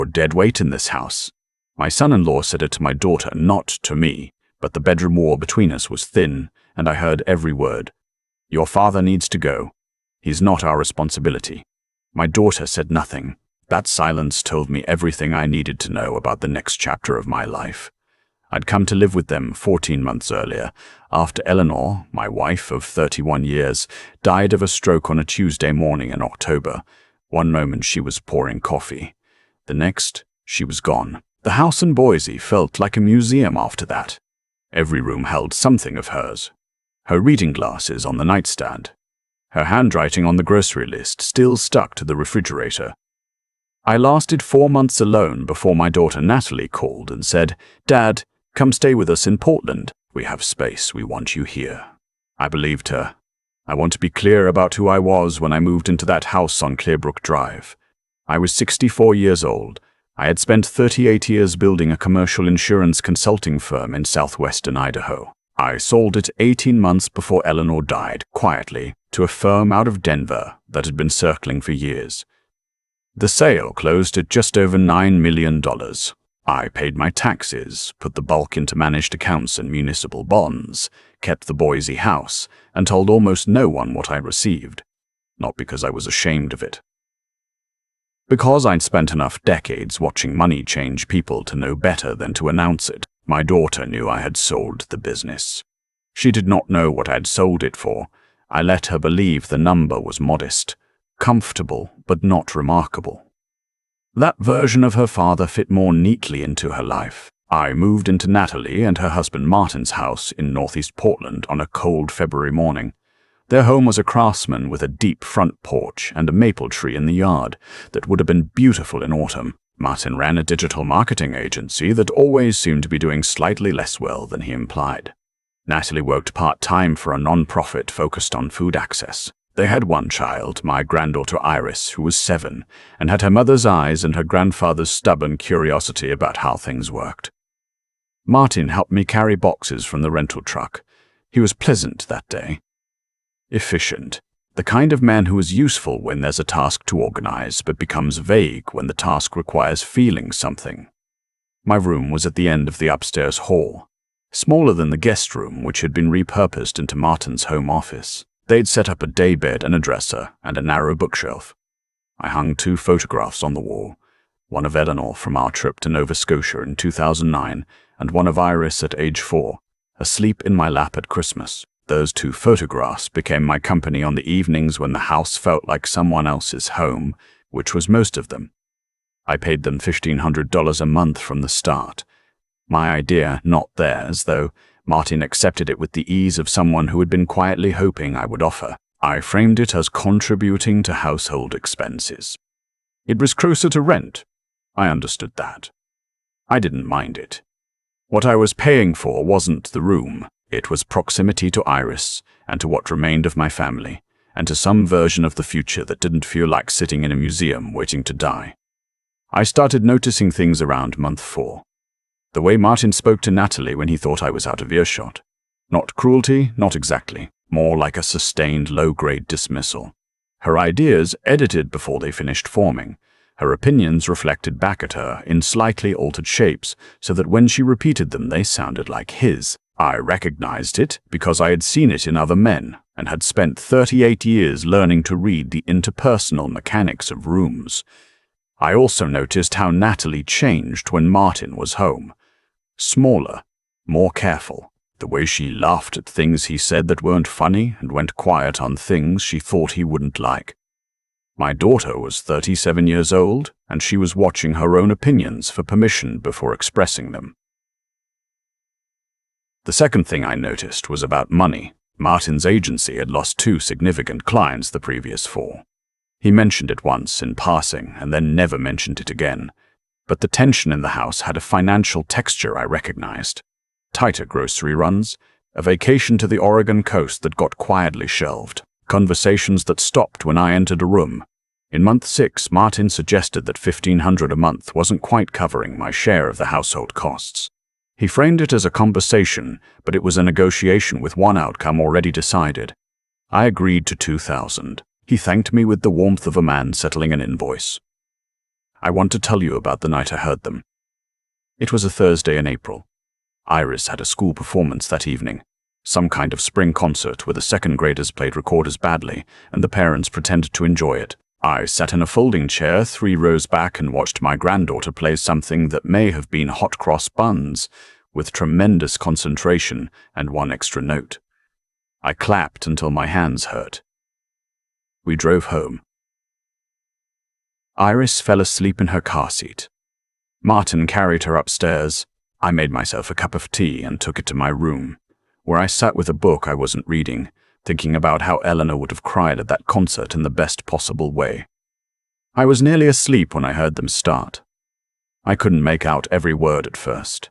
You're dead weight in this house. My son-in-law said it to my daughter, not to me, but the bedroom wall between us was thin, and I heard every word. Your father needs to go. He's not our responsibility. My daughter said nothing. That silence told me everything I needed to know about the next chapter of my life. I'd come to live with them 14 months earlier, after Eleanor, my wife of 31 years, died of a stroke on a Tuesday morning in October. One moment she was pouring coffee. The next, she was gone. The house in Boise felt like a museum after that. Every room held something of hers. Her reading glasses on the nightstand. Her handwriting on the grocery list still stuck to the refrigerator. I lasted 4 months alone before my daughter Natalie called and said, "Dad, come stay with us in Portland. We have space. We want you here." I believed her. I want to be clear about who I was when I moved into that house on Clearbrook Drive. I was 64 years old. I had spent 38 years building a commercial insurance consulting firm in southwestern Idaho. I sold it 18 months before Eleanor died, quietly, to a firm out of Denver that had been circling for years. The sale closed at just over $9 million. I paid my taxes, put the bulk into managed accounts and municipal bonds, kept the Boise house, and told almost no one what I received. Not because I was ashamed of it. Because I'd spent enough decades watching money change people to know better than to announce it, my daughter knew I had sold the business. She did not know what I'd sold it for. I let her believe the number was modest, comfortable, but not remarkable. That version of her father fit more neatly into her life. I moved into Natalie and her husband Martin's house in northeast Portland on a cold February morning. Their home was a craftsman with a deep front porch and a maple tree in the yard that would have been beautiful in autumn. Martin ran a digital marketing agency that always seemed to be doing slightly less well than he implied. Natalie worked part-time for a non-profit focused on food access. They had one child, my granddaughter Iris, who was 7, and had her mother's eyes and her grandfather's stubborn curiosity about how things worked. Martin helped me carry boxes from the rental truck. He was pleasant that day. Efficient. The kind of man who is useful when there's a task to organize, but becomes vague when the task requires feeling something. My room was at the end of the upstairs hall, smaller than the guest room, which had been repurposed into Martin's home office. They'd set up a daybed and a dresser and a narrow bookshelf. I hung 2 photographs on the wall, one of Eleanor from our trip to Nova Scotia in 2009 and one of Iris at age 4, asleep in my lap at Christmas. Those 2 photographs became my company on the evenings when the house felt like someone else's home, which was most of them. I paid them $1,500 a month from the start. My idea, not theirs, though Martin accepted it with the ease of someone who had been quietly hoping I would offer. I framed it as contributing to household expenses. It was closer to rent. I understood that. I didn't mind it. What I was paying for wasn't the room. It was proximity to Iris and to what remained of my family, and to some version of the future that didn't feel like sitting in a museum waiting to die. I started noticing things around month 4. The way Martin spoke to Natalie when he thought I was out of earshot. Not cruelty, not exactly. More like a sustained low-grade dismissal. Her ideas edited before they finished forming. Her opinions reflected back at her in slightly altered shapes, so that when she repeated them they sounded like his. I recognized it because I had seen it in other men and had spent 38 years learning to read the interpersonal mechanics of rooms. I also noticed how Natalie changed when Martin was home. Smaller, more careful. The way she laughed at things he said that weren't funny and went quiet on things she thought he wouldn't like. My daughter was 37 years old, and she was watching her own opinions for permission before expressing them. The second thing I noticed was about money. Martin's agency had lost 2 significant clients the previous 4. He mentioned it once in passing and then never mentioned it again. But the tension in the house had a financial texture I recognized. Tighter grocery runs, a vacation to the Oregon coast that got quietly shelved, conversations that stopped when I entered a room. In month 6, Martin suggested that $1,500 a month wasn't quite covering my share of the household costs. He framed it as a conversation, but it was a negotiation with one outcome already decided. I agreed to $2,000. He thanked me with the warmth of a man settling an invoice. I want to tell you about the night I heard them. It was a Thursday in April. Iris had a school performance that evening. Some kind of spring concert where the second graders played recorders badly, and the parents pretended to enjoy it. I sat in a folding chair 3 rows back and watched my granddaughter play something that may have been hot cross buns, with tremendous concentration and 1 extra note. I clapped until my hands hurt. We drove home. Iris fell asleep in her car seat. Martin carried her upstairs. I made myself a cup of tea and took it to my room, where I sat with a book I wasn't reading, thinking about how Eleanor would have cried at that concert in the best possible way. I was nearly asleep when I heard them start. I couldn't make out every word at first.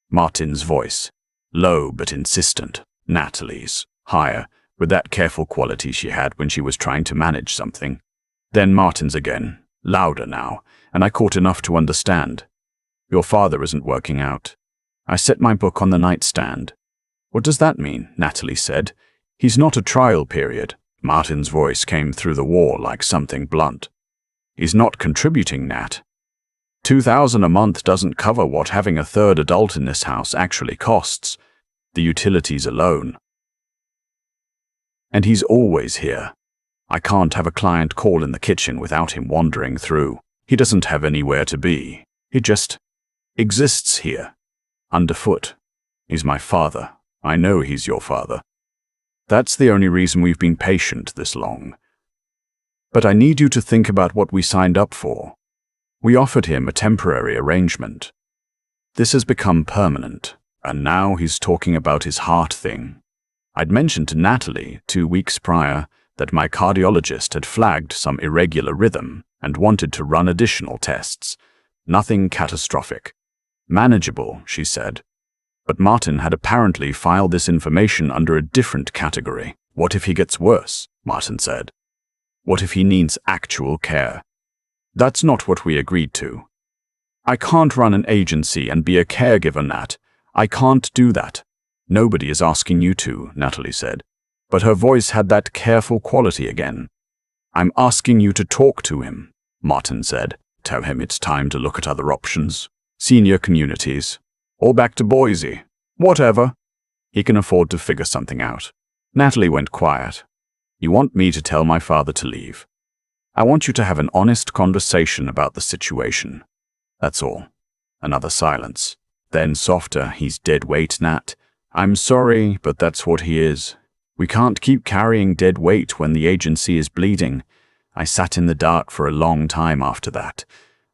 Martin's voice, low but insistent. Natalie's, higher, with that careful quality she had when she was trying to manage something. Then Martin's again, louder now, and I caught enough to understand. Your father isn't working out. I set my book on the nightstand. What does that mean? Natalie said. He's not a trial period. Martin's voice came through the wall like something blunt. He's not contributing, Nat. $2,000 a month doesn't cover what having a third adult in this house actually costs. The utilities alone. And he's always here. I can't have a client call in the kitchen without him wandering through. He doesn't have anywhere to be. He just exists here, underfoot. He's my father. I know he's your father. That's the only reason we've been patient this long. But I need you to think about what we signed up for. We offered him a temporary arrangement. This has become permanent, and now he's talking about his heart thing. I'd mentioned to Natalie 2 weeks prior that my cardiologist had flagged some irregular rhythm and wanted to run additional tests. Nothing catastrophic. Manageable, she said. But Martin had apparently filed this information under a different category. What if he gets worse? Martin said. What if he needs actual care? That's not what we agreed to. I can't run an agency and be a caregiver, Nat. I can't do that. Nobody is asking you to, Natalie said. But her voice had that careful quality again. I'm asking you to talk to him, Martin said. Tell him it's time to look at other options. Senior communities. Or back to Boise. Whatever. He can afford to figure something out. Natalie went quiet. You want me to tell my father to leave. I want you to have an honest conversation about the situation. That's all. Another silence. Then softer, he's dead weight, Nat. I'm sorry, but that's what he is. We can't keep carrying dead weight when the agency is bleeding. I sat in the dark for a long time after that.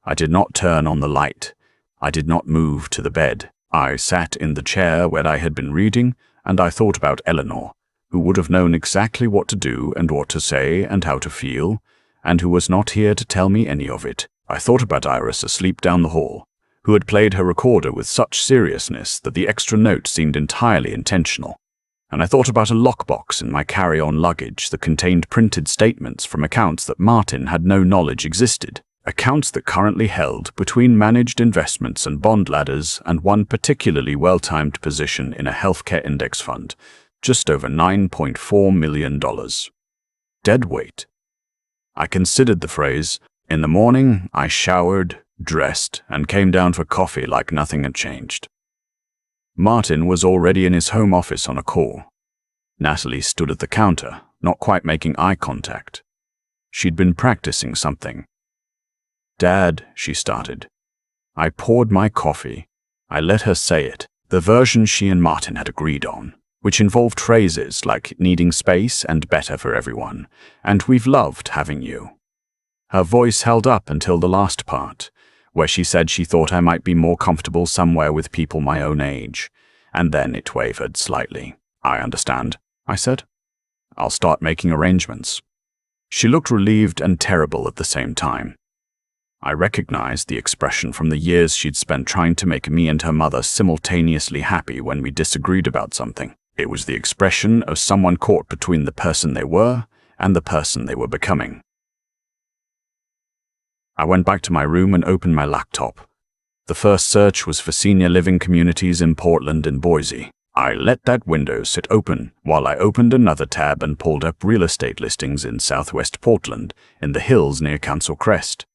I did not turn on the light. I did not move to the bed. I sat in the chair where I had been reading, and I thought about Eleanor, who would have known exactly what to do and what to say and how to feel, and who was not here to tell me any of it. I thought about Iris asleep down the hall, who had played her recorder with such seriousness that the extra note seemed entirely intentional. And I thought about a lockbox in my carry-on luggage that contained printed statements from accounts that Martin had no knowledge existed, accounts that currently held between managed investments and bond ladders and one particularly well-timed position in a healthcare index fund, just over $9.4 million. Dead weight. I considered the phrase. In the morning, I showered, dressed, and came down for coffee like nothing had changed. Martin was already in his home office on a call. Natalie stood at the counter, not quite making eye contact. She'd been practicing something. Dad, she started. I poured my coffee. I let her say it, the version she and Martin had agreed on, which involved phrases like needing space and better for everyone, and we've loved having you. Her voice held up until the last part, where she said she thought I might be more comfortable somewhere with people my own age, and then it wavered slightly. I understand, I said. I'll start making arrangements. She looked relieved and terrible at the same time. I recognized the expression from the years she'd spent trying to make me and her mother simultaneously happy when we disagreed about something. It was the expression of someone caught between the person they were and the person they were becoming. I went back to my room and opened my laptop. The first search was for senior living communities in Portland and Boise. I let that window sit open while I opened another tab and pulled up real estate listings in southwest Portland, in the hills near Council Crest.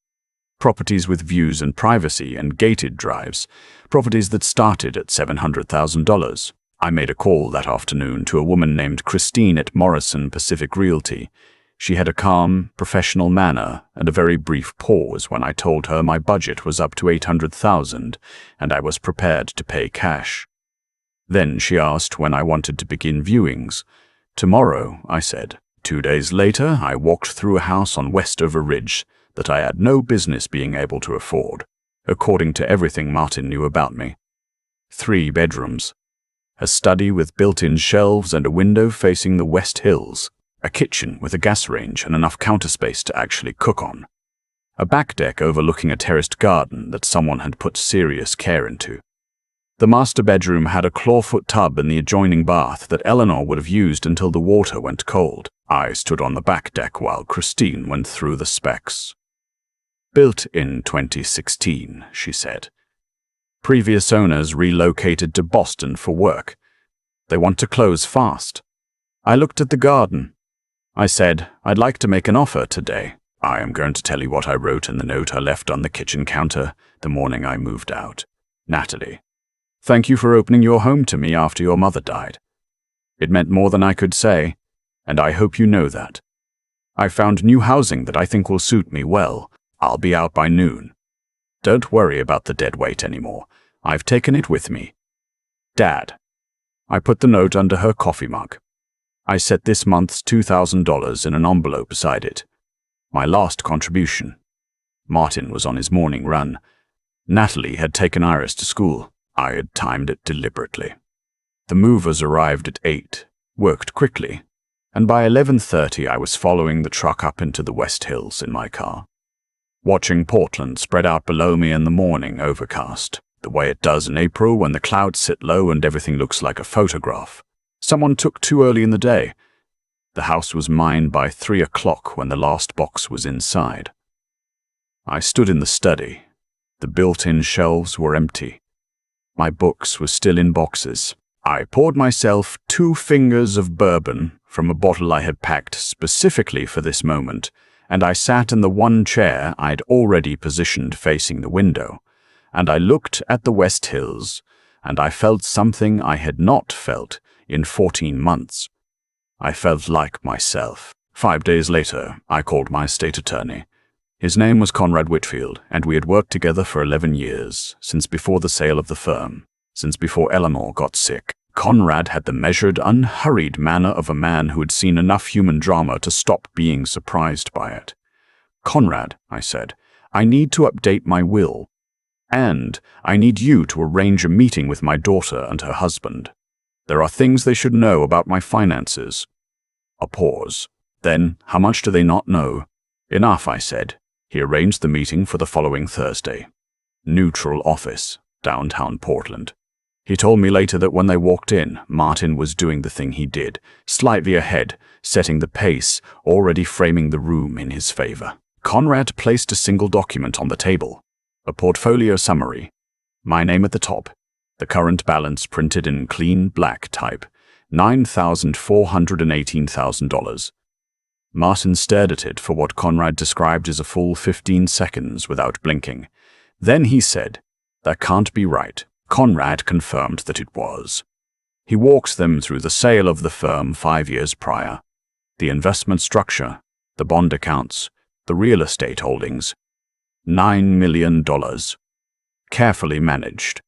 Properties with views and privacy and gated drives. Properties that started at $700,000. I made a call that afternoon to a woman named Christine at Morrison Pacific Realty. She had a calm, professional manner and a very brief pause when I told her my budget was up to $800,000 and I was prepared to pay cash. Then she asked when I wanted to begin viewings. Tomorrow, I said. 2 days later, I walked through a house on Westover Ridge that I had no business being able to afford, according to everything Martin knew about me. 3 bedrooms. A study with built-in shelves and a window facing the West Hills. A kitchen with a gas range and enough counter space to actually cook on. A back deck overlooking a terraced garden that someone had put serious care into. The master bedroom had a clawfoot tub in the adjoining bath that Eleanor would have used until the water went cold. I stood on the back deck while Christine went through the specs. Built in 2016, she said. Previous owners relocated to Boston for work. They want to close fast. I looked at the garden. I said, I'd like to make an offer today. I am going to tell you what I wrote in the note I left on the kitchen counter the morning I moved out. Natalie, thank you for opening your home to me after your mother died. It meant more than I could say, and I hope you know that. I found new housing that I think will suit me well. I'll be out by noon. Don't worry about the dead weight anymore. I've taken it with me. Dad. I put the note under her coffee mug. I set this month's $2,000 in an envelope beside it. My last contribution. Martin was on his morning run. Natalie had taken Iris to school. I had timed it deliberately. The movers arrived at 8, worked quickly, and by 11:30 I was following the truck up into the West Hills in my car. Watching Portland spread out below me in the morning overcast, the way it does in April when the clouds sit low and everything looks like a photograph. Someone took too early in the day. The house was mine by 3 o'clock when the last box was inside. I stood in the study. The built-in shelves were empty. My books were still in boxes. I poured myself 2 fingers of bourbon from a bottle I had packed specifically for this moment, and I sat in the one chair I'd already positioned facing the window, and I looked at the West Hills, and I felt something I had not felt in 14 months. I felt like myself. 5 days later, I called my estate attorney. His name was Conrad Whitfield, and we had worked together for 11 years, since before the sale of the firm, since before Eleanor got sick. Conrad had the measured, unhurried manner of a man who had seen enough human drama to stop being surprised by it. Conrad, I said, I need to update my will, and I need you to arrange a meeting with my daughter and her husband. There are things they should know about my finances. A pause. Then, how much do they not know? Enough, I said. He arranged the meeting for the following Thursday. Neutral office, downtown Portland. He told me later that when they walked in, Martin was doing the thing he did, slightly ahead, setting the pace, already framing the room in his favor. Conrad placed a single document on the table, a portfolio summary. My name at the top. The current balance printed in clean black type, $9,418,000. Martin stared at it for what Conrad described as a full 15 seconds without blinking. Then he said, "That can't be right." Conrad confirmed that it was. He walked them through the sale of the firm 5 years prior, the investment structure, the bond accounts, the real estate holdings. $9 million. Carefully managed.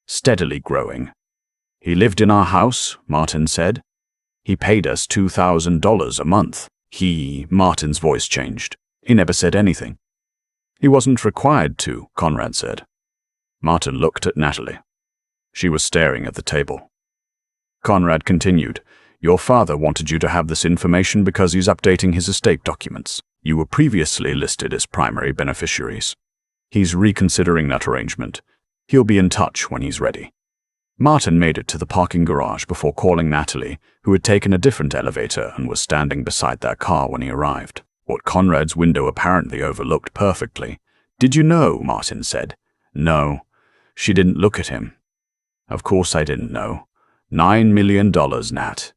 Steadily growing. He lived in our house, Martin said. He paid us $2,000 a month. Martin's voice changed. He never said anything. He wasn't required to, Conrad said. Martin looked at Natalie. She was staring at the table. Conrad continued, "Your father wanted you to have this information because he's updating his estate documents. You were previously listed as primary beneficiaries. He's reconsidering that arrangement. He'll be in touch when he's ready." Martin made it to the parking garage before calling Natalie, who had taken a different elevator and was standing beside their car when he arrived. What Conrad's window apparently overlooked perfectly. "Did you know?" Martin said. "No." She didn't look at him. "Of course I didn't know. $9 million, Nat.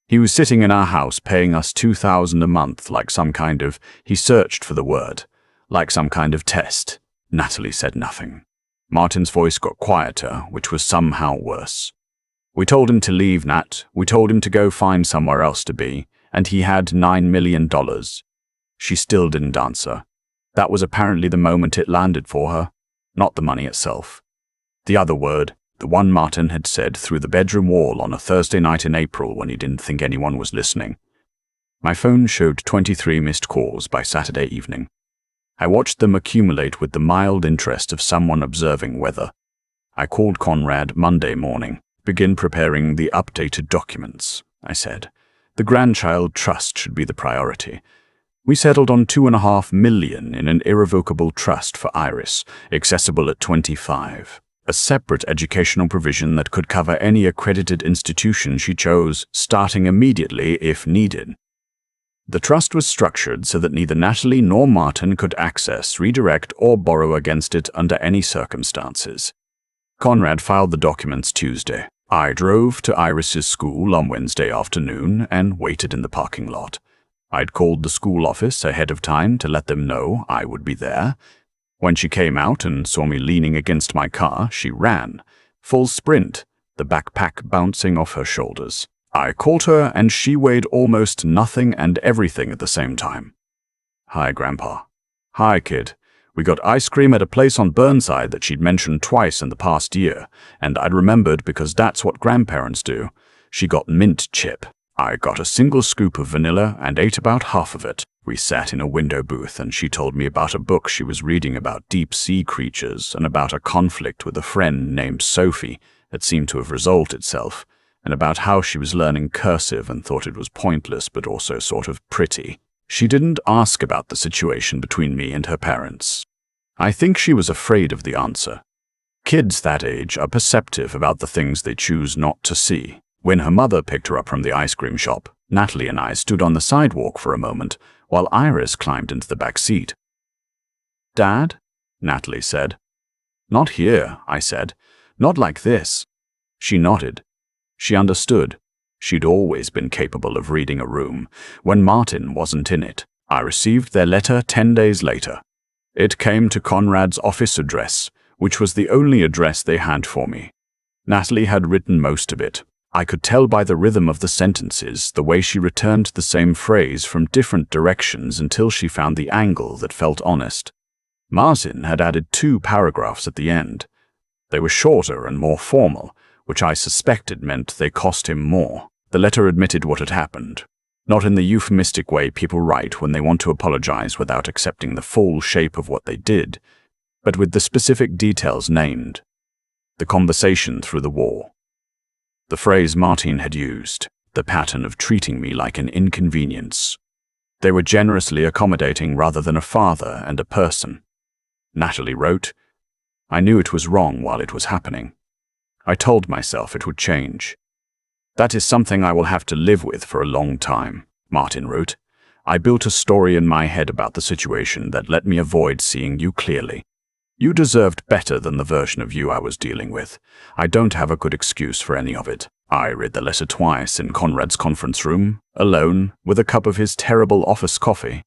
He was sitting in our house paying us $2,000 a month like some kind of," he searched for the word, Like some kind of test. Natalie said nothing. Martin's voice got quieter, which was somehow worse. We told him to leave, Nat. We told him to go find somewhere else to be, and he had $9 million. She still didn't answer. That was apparently the moment it landed for her, not the money itself. The other word, the one Martin had said through the bedroom wall on a Thursday night in April when he didn't think anyone was listening. My phone showed 23 missed calls by Saturday evening. I watched them accumulate with the mild interest of someone observing weather. I called Conrad Monday morning. Begin preparing the updated documents, I said. The grandchild trust should be the priority. We settled on $2.5 million in an irrevocable trust for Iris, accessible at 25. A separate educational provision that could cover any accredited institution she chose, starting immediately if needed. The trust was structured so that neither Natalie nor Martin could access, redirect, or borrow against it under any circumstances. Conrad filed the documents Tuesday. I drove to Iris's school on Wednesday afternoon and waited in the parking lot. I'd called the school office ahead of time to let them know I would be there. When she came out and saw me leaning against my car, she ran. Full sprint, the backpack bouncing off her shoulders. I caught her and she weighed almost nothing and everything at the same time. Hi, Grandpa. Hi, kid. We got ice cream at a place on Burnside that she'd mentioned twice in the past year, and I'd remembered because that's what grandparents do. She got mint chip. I got a single scoop of vanilla and ate about half of it. We sat in a window booth and she told me about a book she was reading about deep-sea creatures and about a conflict with a friend named Sophie that seemed to have resolved itself, and about how she was learning cursive and thought it was pointless but also sort of pretty. She didn't ask about the situation between me and her parents. I think she was afraid of the answer. Kids that age are perceptive about the things they choose not to see. When her mother picked her up from the ice cream shop, Natalie and I stood on the sidewalk for a moment while Iris climbed into the back seat. Dad? Natalie said. Not here, I said. Not like this. She nodded. She understood. She'd always been capable of reading a room when Martin wasn't in it. I received their letter 10 days later. It came to Conrad's office address, which was the only address they had for me. Natalie had written most of it. I could tell by the rhythm of the sentences, the way she returned the same phrase from different directions until she found the angle that felt honest. Martin had added 2 paragraphs at the end. They were shorter and more formal, which I suspected meant they cost him more. The letter admitted what had happened, not in the euphemistic way people write when they want to apologize without accepting the full shape of what they did, but with the specific details named. The conversation through the wall. The phrase Martin had used, the pattern of treating me like an inconvenience. They were generously accommodating rather than a father and a person. Natalie wrote, I knew it was wrong while it was happening. I told myself it would change. That is something I will have to live with for a long time, Martin wrote. I built a story in my head about the situation that let me avoid seeing you clearly. You deserved better than the version of you I was dealing with. I don't have a good excuse for any of it. I read the letter twice in Conrad's conference room, alone, with a cup of his terrible office coffee,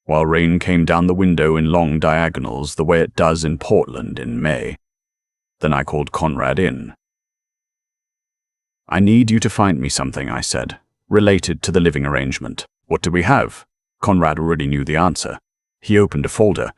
while rain came down the window in long diagonals the way it does in Portland in May. Then I called Conrad in. I need you to find me something, I said, related to the living arrangement. What do we have? Conrad already knew the answer. He opened a folder.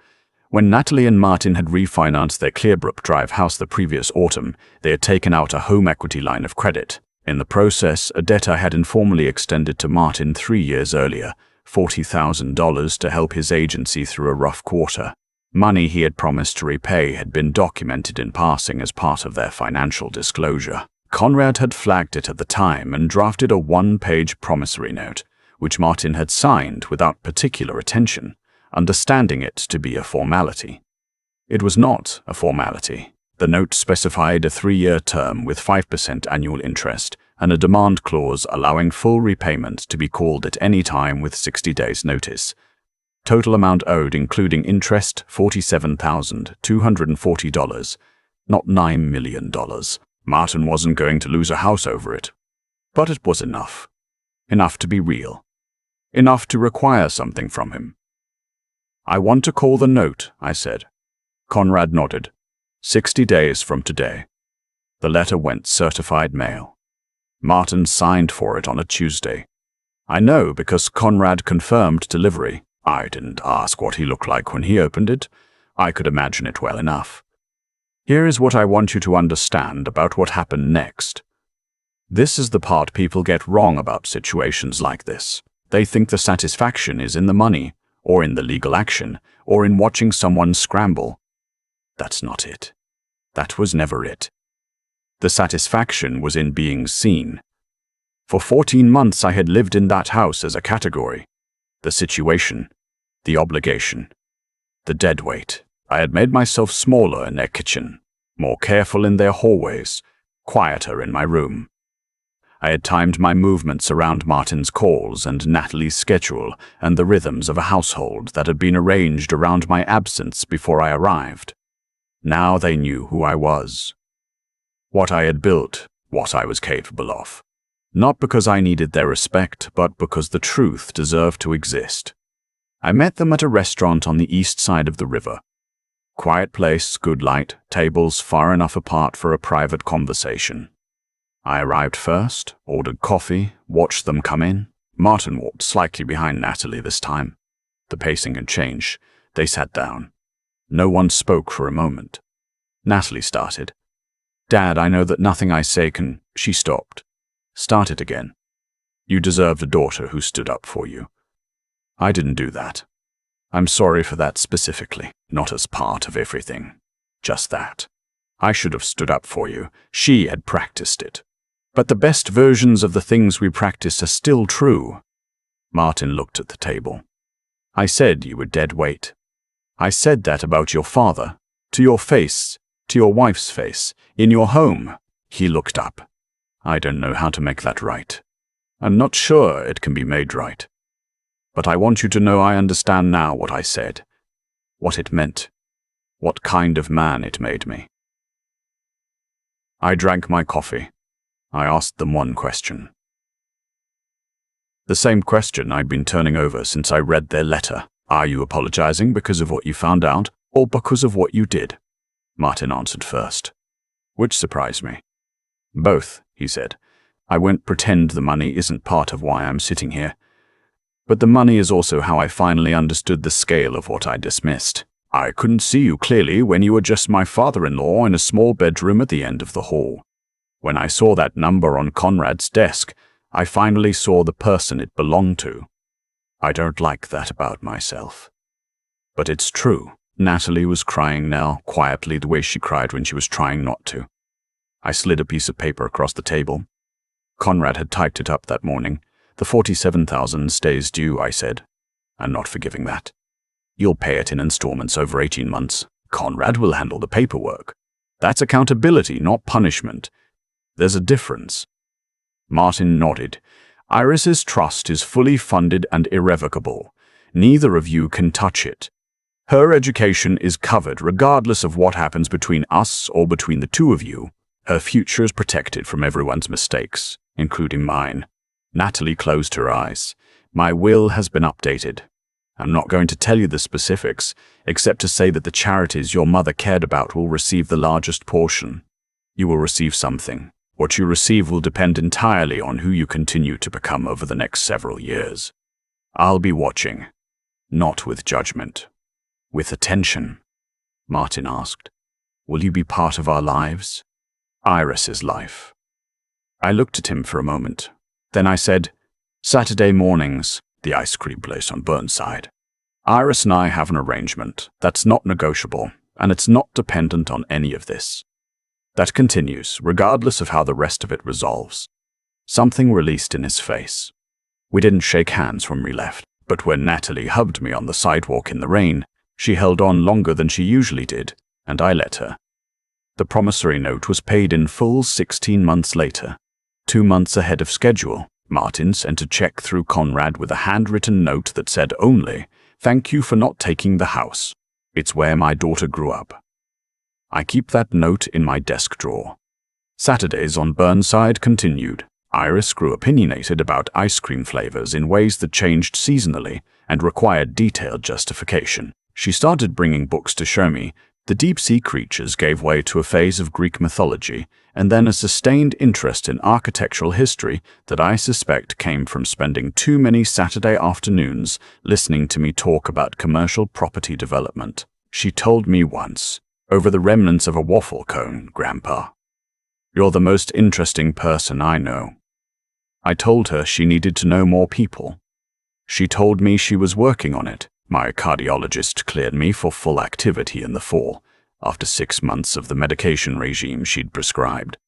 When Natalie and Martin had refinanced their Clearbrook Drive house the previous autumn, they had taken out a home equity line of credit. In the process, a debt I had informally extended to Martin 3 years earlier, $40,000 to help his agency through a rough quarter. Money he had promised to repay had been documented in passing as part of their financial disclosure. Conrad had flagged it at the time and drafted a 1-page promissory note, which Martin had signed without particular attention, understanding it to be a formality. It was not a formality. The note specified a 3-year term with 5% annual interest and a demand clause allowing full repayment to be called at any time with 60 days' notice. Total amount owed including interest, $47,240, not $9 million. Martin wasn't going to lose a house over it. But it was enough. Enough to be real. Enough to require something from him. I want to call the note, I said. Conrad nodded. 60 days from today. The letter went certified mail. Martin signed for it on a Tuesday. I know because Conrad confirmed delivery. I didn't ask what he looked like when he opened it. I could imagine it well enough. Here is what I want you to understand about what happened next. This is the part people get wrong about situations like this. They think the satisfaction is in the money, or in the legal action, or in watching someone scramble. That's not it. That was never it. The satisfaction was in being seen. For 14 months I had lived in that house as a category. The situation, the obligation, the deadweight. I had made myself smaller in their kitchen, more careful in their hallways, quieter in my room. I had timed my movements around Martin's calls and Natalie's schedule and the rhythms of a household that had been arranged around my absence before I arrived. Now they knew who I was, what I had built, what I was capable of. Not because I needed their respect, but because the truth deserved to exist. I met them at a restaurant on the east side of the river. Quiet place, good light, tables far enough apart for a private conversation. I arrived first, ordered coffee, watched them come in. Martin walked slightly behind Natalie this time. The pacing had changed. They sat down. No one spoke for a moment. Natalie started. Dad, I know that nothing I say can... She stopped. Started again. You deserved a daughter who stood up for you. I didn't do that. I'm sorry for that specifically, not as part of everything. Just that. I should have stood up for you. She had practiced it. But the best versions of the things we practice are still true. Martin looked at the table. I said you were dead weight. I said that about your father, to your face, to your wife's face, in your home. He looked up. I don't know how to make that right. I'm not sure it can be made right. But I want you to know I understand now what I said, what it meant, what kind of man it made me. I drank my coffee. I asked them one question. The same question I'd been turning over since I read their letter. Are you apologizing because of what you found out, or because of what you did? Martin answered first, which surprised me. Both, he said. I won't pretend the money isn't part of why I'm sitting here. But the money is also how I finally understood the scale of what I dismissed. I couldn't see you clearly when you were just my father-in-law in a small bedroom at the end of the hall. When I saw that number on Conrad's desk, I finally saw the person it belonged to. I don't like that about myself. But it's true. Natalie was crying now, quietly the way she cried when she was trying not to. I slid a piece of paper across the table. Conrad had typed it up that morning. The 47,000 stays due, I said. I'm not forgiving that. You'll pay it in installments over 18 months. Conrad will handle the paperwork. That's accountability, not punishment. There's a difference. Martin nodded. Iris's trust is fully funded and irrevocable. Neither of you can touch it. Her education is covered regardless of what happens between us or between the two of you. Her future is protected from everyone's mistakes, including mine. Natalie closed her eyes. My will has been updated. I'm not going to tell you the specifics, except to say that the charities your mother cared about will receive the largest portion. You will receive something. What you receive will depend entirely on who you continue to become over the next several years. I'll be watching, not with judgment, with attention. Martin asked, will you be part of our lives? Iris's life. I looked at him for a moment. Then I said, Saturday mornings, the ice cream place on Burnside. Iris and I have an arrangement that's not negotiable, and it's not dependent on any of this. That continues, regardless of how the rest of it resolves. Something released in his face. We didn't shake hands when we left, but when Natalie hugged me on the sidewalk in the rain, she held on longer than she usually did, and I let her. The promissory note was paid in full 16 months later. 2 months ahead of schedule, Martin sent a check through Conrad with a handwritten note that said only, "Thank you for not taking the house. It's where my daughter grew up." I keep that note in my desk drawer. Saturdays on Burnside continued. Iris grew opinionated about ice cream flavors in ways that changed seasonally, and required detailed justification. She started bringing books to show me. The deep-sea creatures gave way to a phase of Greek mythology, and then a sustained interest in architectural history that I suspect came from spending too many Saturday afternoons listening to me talk about commercial property development. She told me once, "Over the remnants of a waffle cone, Grandpa. You're the most interesting person I know." I told her she needed to know more people. She told me she was working on it. My cardiologist cleared me for full activity in the fall, after 6 months of the medication regime she'd prescribed.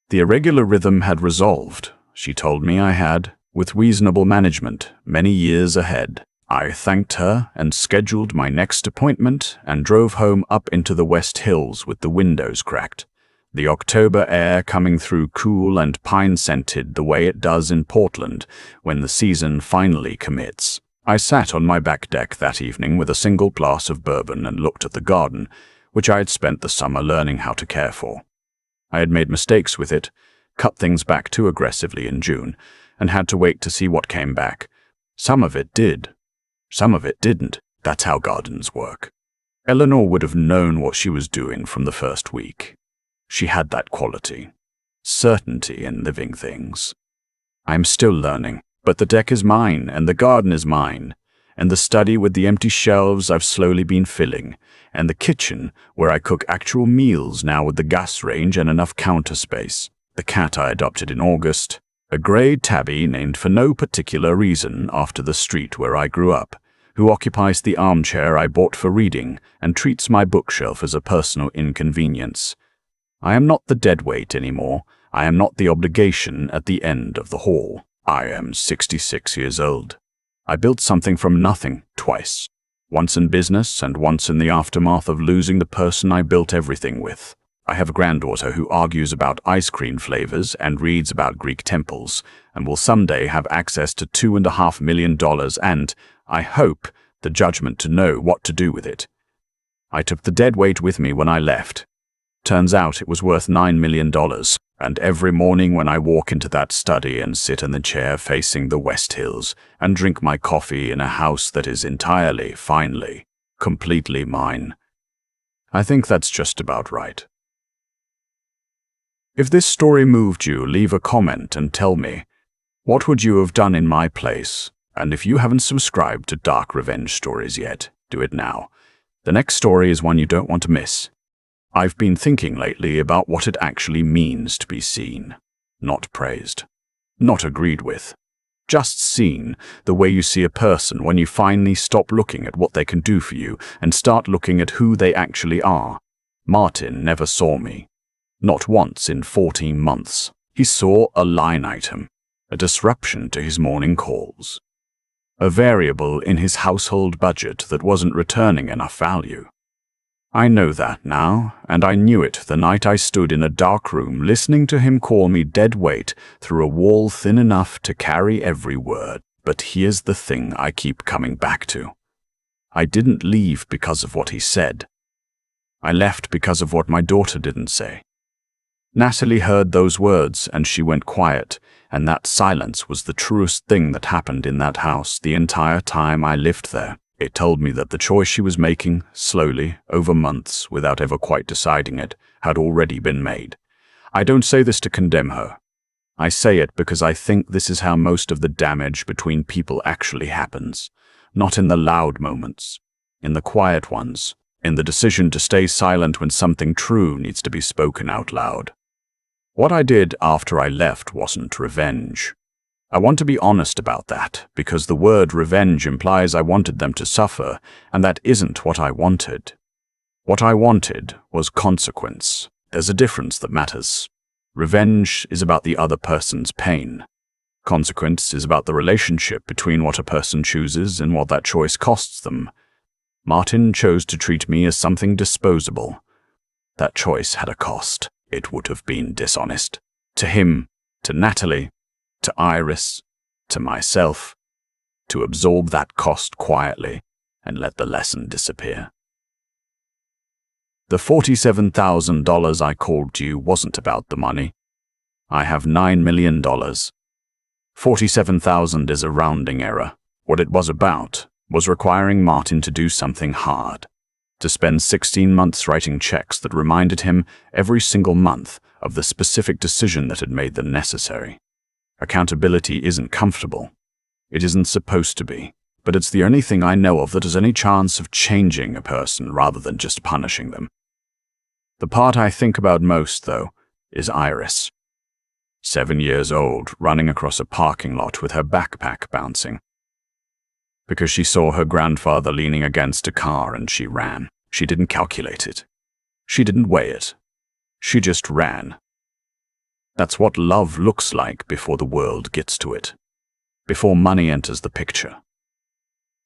The irregular rhythm had resolved, she told me I had, with reasonable management, many years ahead. I thanked her and scheduled my next appointment and drove home up into the West Hills with the windows cracked. The October air coming through cool and pine-scented the way it does in Portland when the season finally commits. I sat on my back deck that evening with a single glass of bourbon and looked at the garden, which I had spent the summer learning how to care for. I had made mistakes with it, cut things back too aggressively in June, and had to wait to see what came back. Some of it did. Some of it didn't. That's how gardens work. Eleanor would have known what she was doing from the first week. She had that quality. Certainty in living things. I'm still learning. But the deck is mine, and the garden is mine, and the study with the empty shelves I've slowly been filling, and the kitchen where I cook actual meals now with the gas range and enough counter space. The cat I adopted in August, a grey tabby named for no particular reason after the street where I grew up, who occupies the armchair I bought for reading and treats my bookshelf as a personal inconvenience. I am not the deadweight anymore. I am not the obligation at the end of the hall. I am 66 years old. I built something from nothing twice, once in business and once in the aftermath of losing the person I built everything with. I have a granddaughter who argues about ice cream flavors and reads about Greek temples, and will someday have access to $2.5 million and, I hope, the judgment to know what to do with it. I took the deadweight with me when I left. Turns out it was worth $9 million. And every morning when I walk into that study and sit in the chair facing the West Hills and drink my coffee in a house that is entirely, finally, completely mine, I think that's just about right. If this story moved you, leave a comment and tell me, what would you have done in my place? And if you haven't subscribed to Dark Revenge Stories yet, do it now. The next story is one you don't want to miss. I've been thinking lately about what it actually means to be seen, not praised, not agreed with. Just seen, the way you see a person when you finally stop looking at what they can do for you and start looking at who they actually are. Martin never saw me. Not once in 14 months. He saw a line item, a disruption to his morning calls, a variable in his household budget that wasn't returning enough value. I know that now, and I knew it the night I stood in a dark room listening to him call me dead weight through a wall thin enough to carry every word. But here's the thing I keep coming back to. I didn't leave because of what he said. I left because of what my daughter didn't say. Natalie heard those words and she went quiet, and that silence was the truest thing that happened in that house the entire time I lived there. It told me that the choice she was making, slowly, over months, without ever quite deciding it, had already been made. I don't say this to condemn her. I say it because I think this is how most of the damage between people actually happens. Not in the loud moments, in the quiet ones, in the decision to stay silent when something true needs to be spoken out loud. What I did after I left wasn't revenge. I want to be honest about that, because the word revenge implies I wanted them to suffer, and that isn't what I wanted. What I wanted was consequence. There's a difference that matters. Revenge is about the other person's pain. Consequence is about the relationship between what a person chooses and what that choice costs them. Martin chose to treat me as something disposable. That choice had a cost. It would have been dishonest. To him, to Natalie, to Iris, to myself, to absorb that cost quietly and let the lesson disappear. The $47,000 I called you wasn't about the money. I have $9 million. 47,000 is a rounding error. What it was about was requiring Martin to do something hard, to spend 16 months writing checks that reminded him every single month of the specific decision that had made them necessary. Accountability isn't comfortable. It isn't supposed to be, but it's the only thing I know of that has any chance of changing a person rather than just punishing them. The part I think about most, though, is Iris. 7 years old, running across a parking lot with her backpack bouncing. Because she saw her grandfather leaning against a car and she ran. She didn't calculate it. She didn't weigh it. She just ran. That's what love looks like before the world gets to it. Before money enters the picture.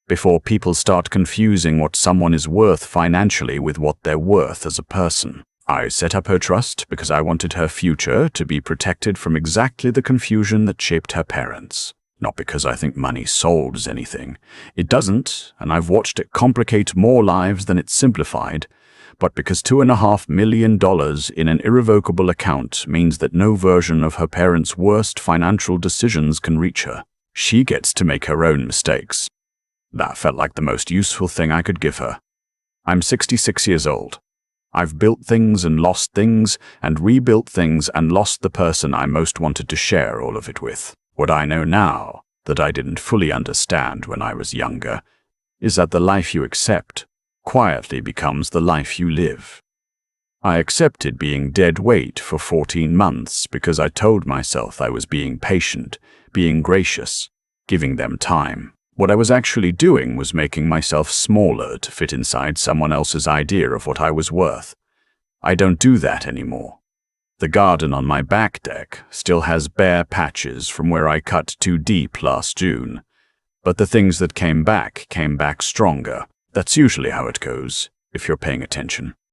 Before people start confusing what someone is worth financially with what they're worth as a person. I set up her trust because I wanted her future to be protected from exactly the confusion that shaped her parents. Not because I think money solves anything. It doesn't, and I've watched it complicate more lives than it's simplified, but because $2.5 million in an irrevocable account means that no version of her parents' worst financial decisions can reach her. She gets to make her own mistakes. That felt like the most useful thing I could give her. I'm 66 years old. I've built things and lost things, and rebuilt things and lost the person I most wanted to share all of it with. What I know now, that I didn't fully understand when I was younger, is that the life you accept quietly becomes the life you live. I accepted being dead weight for 14 months because I told myself I was being patient, being gracious, giving them time. What I was actually doing was making myself smaller to fit inside someone else's idea of what I was worth. I don't do that anymore. The garden on my back deck still has bare patches from where I cut too deep last June. But the things that came back stronger. That's usually how it goes, if you're paying attention.